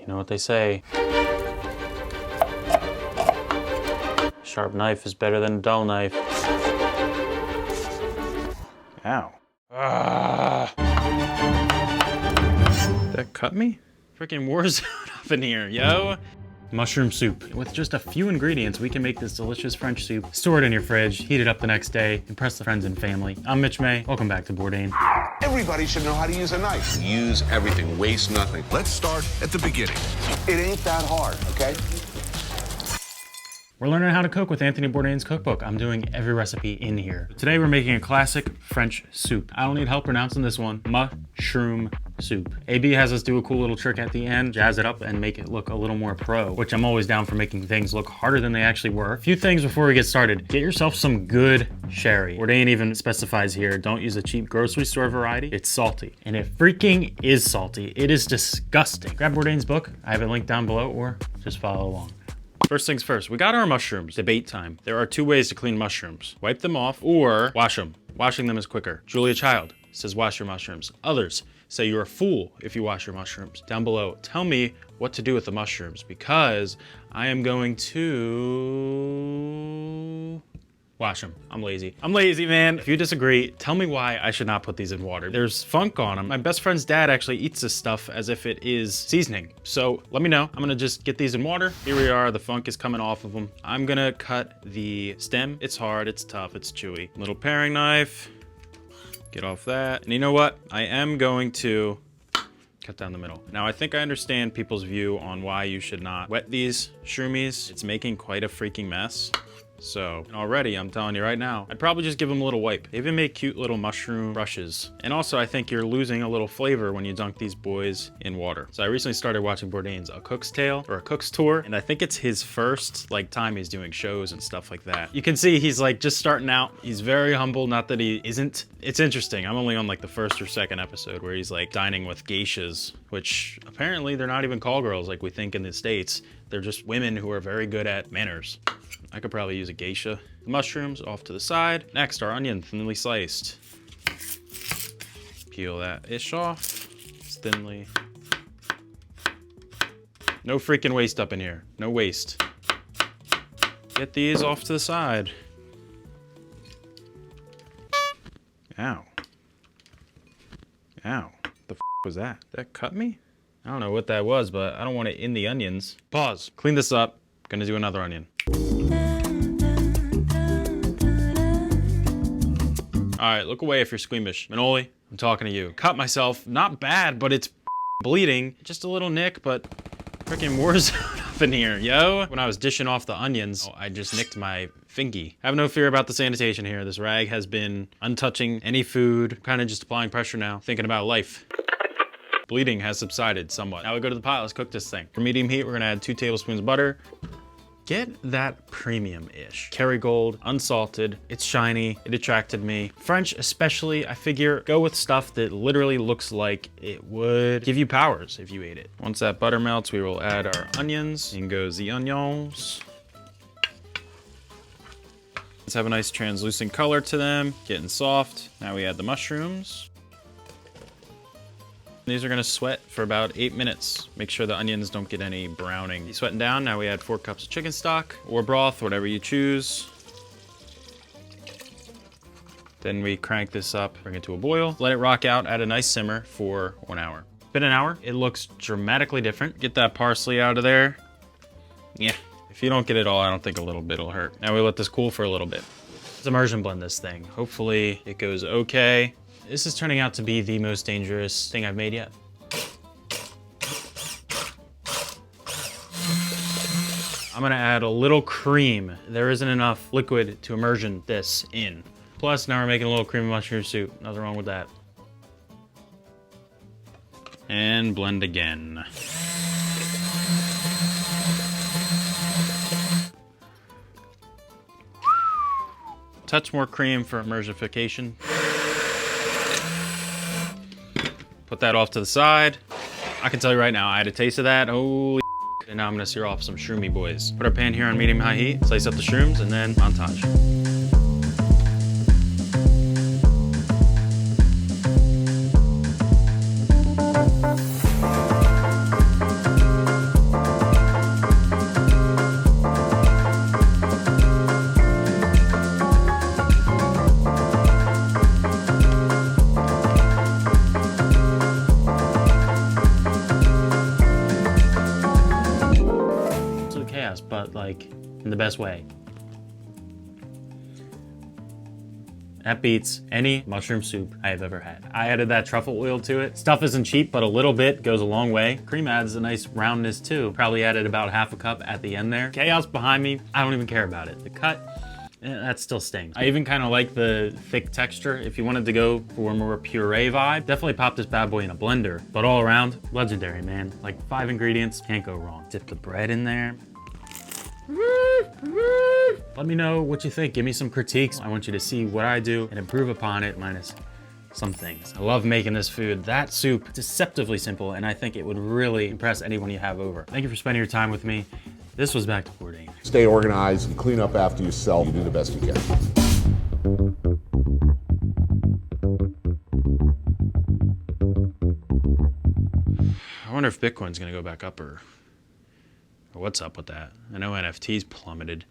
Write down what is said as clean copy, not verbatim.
You know what they say. Sharp knife is better than a dull knife. Ow. Ah. That cut me? Freaking war zone up in here, yo. Mushroom soup. With just a few ingredients, we can make this delicious French soup. Store it in your fridge, heat it up the next day, impress the friends and family. I'm mitchmai. Welcome back to Bourdain. Everybody should know how to use a knife. Use everything, waste nothing. Let's start at the beginning. It ain't that hard, okay? We're learning how to cook with Anthony Bourdain's cookbook. I'm doing every recipe in here. Today we're making a classic French soup. I don't need help pronouncing this one. Mushroom soup. AB has us do a cool little trick at the end, jazz it up and make it look a little more pro, which I'm always down for making things look harder than they actually were. A few things before we get started. Get yourself some good sherry. Bourdain even specifies here, don't use a cheap grocery store variety. It's salty. And it freaking is salty. It is disgusting. Grab Bourdain's book. I have it linked down below, or just follow along. First things first, we got our mushrooms. Debate time. There are two ways to clean mushrooms. Wipe them off or wash them. Washing them is quicker. Julia Child says wash your mushrooms. Others say you're a fool if you wash your mushrooms. Down below, tell me what to do with the mushrooms because I am going to wash them. I'm lazy. I'm lazy, man. If you disagree, tell me why I should not put these in water. There's funk on them. My best friend's dad actually eats this stuff as if it is seasoning. So let me know. I'm gonna just get these in water. Here we are. The funk is coming off of them. I'm gonna cut the stem. It's hard, it's tough, it's chewy. Little paring knife. Get off that. And you know what? I am going to cut down the middle. Now I think I understand people's view on why you should not wet these shroomies. It's making quite a freaking mess. So, and already, I'm telling you right now, I'd probably just give them a little wipe. They even make cute little mushroom brushes. And also, I think you're losing a little flavor when you dunk these boys in water. So I recently started watching Bourdain's A Cook's Tale, or A Cook's Tour, and I think it's his first time he's doing shows and stuff like that. You can see he's just starting out. He's very humble, not that he isn't. It's interesting. I'm only on the first or second episode where he's dining with geishas, which apparently they're not even call girls like we think in the States. They're just women who are very good at manners. I could probably use a geisha. The mushrooms off to the side. Next, our onion, thinly sliced. Peel that ish off. It's thinly. No freaking waste up in here. No waste. Get these off to the side. Ow. Ow. The f was that? That cut me? I don't know what that was, but I don't want it in the onions. Pause. Clean this up. Gonna do another onion. All right, look away if you're squeamish. Manoli, I'm talking to you. Cut myself, not bad, but it's bleeding. Just a little nick, but freaking war zone up in here, yo. When I was dishing off the onions, I just nicked my fingy. Have no fear about the sanitation here. This rag has been untouching any food. Kind of just applying pressure now, thinking about life. Bleeding has subsided somewhat. Now we go to the pot, let's cook this thing. For medium heat, we're gonna add 2 tablespoons of butter. Get that premium-ish. Kerrygold, unsalted, it's shiny, it attracted me. French especially, I figure, go with stuff that literally looks like it would give you powers if you ate it. Once that butter melts, we will add our onions. In goes the onions. Let's have a nice translucent color to them, getting soft. Now we add the mushrooms. These are gonna sweat for about 8 minutes. Make sure the onions don't get any browning. These sweating down, now we add 4 cups of chicken stock or broth, whatever you choose. Then we crank this up, bring it to a boil, let it rock out at a nice simmer for 1 hour. Been an hour, it looks dramatically different. Get that parsley out of there. Yeah, if you don't get it all, I don't think a little bit will hurt. Now we let this cool for a little bit. Let's immersion blend this thing. Hopefully it goes okay. This is turning out to be the most dangerous thing I've made yet. I'm gonna add a little cream. There isn't enough liquid to immersion this in. Plus, now we're making a little creamy mushroom soup. Nothing wrong with that. And blend again. Touch more cream for immersification. Put that off to the side. I can tell you right now, I had a taste of that. Holy and now I'm gonna sear off some shroomy boys. Put our pan here on medium-high heat, slice up the shrooms, and then montage. chaos, but like in the best way. That beats any mushroom soup I have ever had. I added that truffle oil to it. Stuff isn't cheap, but a little bit goes a long way. Cream adds a nice roundness too. Probably added about half a cup at the end there. Chaos behind me, I don't even care about it. The cut, that still stings. I even kind of like the thick texture. If you wanted to go for a more puree vibe, definitely pop this bad boy in a blender. But all around, legendary, man. Like 5 ingredients, can't go wrong. Dip the bread in there. Let me know what you think. Give me some critiques. I want you to see what I do and improve upon it, minus some things. I love making this food. That soup, deceptively simple, and I think it would really impress anyone you have over. Thank you for spending your time with me. This was Back to Bourdain. Stay organized and clean up after yourself. You do the best you can. I wonder if Bitcoin's gonna go back up or what's up with that. I know NFTs plummeted.